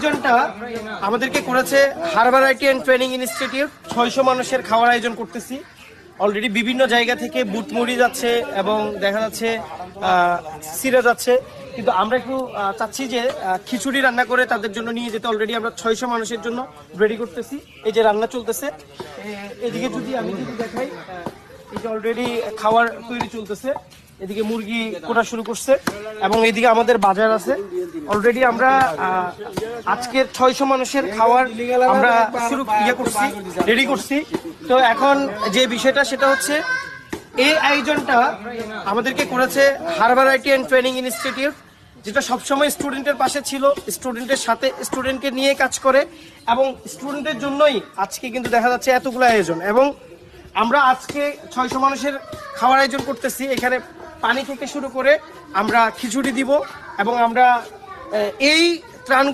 আয়োজনটা আমাদেরকে করেছে Harbour IT and training institute. 600 মানুষের খাওয়ার আয়োজন করতেছি। অলরেডি বিভিন্ন জায়গা থেকে বুট মুড়ি যাচ্ছে এবং দেখা যাচ্ছে সিরা যাচ্ছে, কিন্তু আমরা একটু চাচ্ছি যে খিচুড়ি রান্না করে তাদের জন্য নিয়ে যেতে। অলরেডি আমরা 600 মানুষের জন্য রেডি করতেছি। এই যে রান্না চলতেছে, এদিকে যদি আমি দেখাই, এই যে অলরেডি খাওয়ার তৈরি চলতেছে। এদিকে মুরগি কোটা শুরু করছে এবং এদিকে আমাদের বাজার আছে। অলরেডি আমরা আজকের 600 মানুষের খাওয়ার আমরা করছি, রেডি করছি। তো এখন যে বিষয়টা সেটা হচ্ছে এই আয়োজনটা আমাদেরকে করেছে Harbour IT and training institute, যেটা সবসময় স্টুডেন্টের পাশে ছিল, স্টুডেন্টের সাথে স্টুডেন্টকে নিয়ে কাজ করে এবং স্টুডেন্টের জন্যই আজকে কিন্তু দেখা যাচ্ছে এতগুলো আয়োজন। এবং আমরা আজকে 600 মানুষের খাওয়ার আয়োজন করতেছি। এখানে পানি থেকে শুরু করে আমরা খিচুড়ি দিব এবং আমরা এই ত্রাণগুলো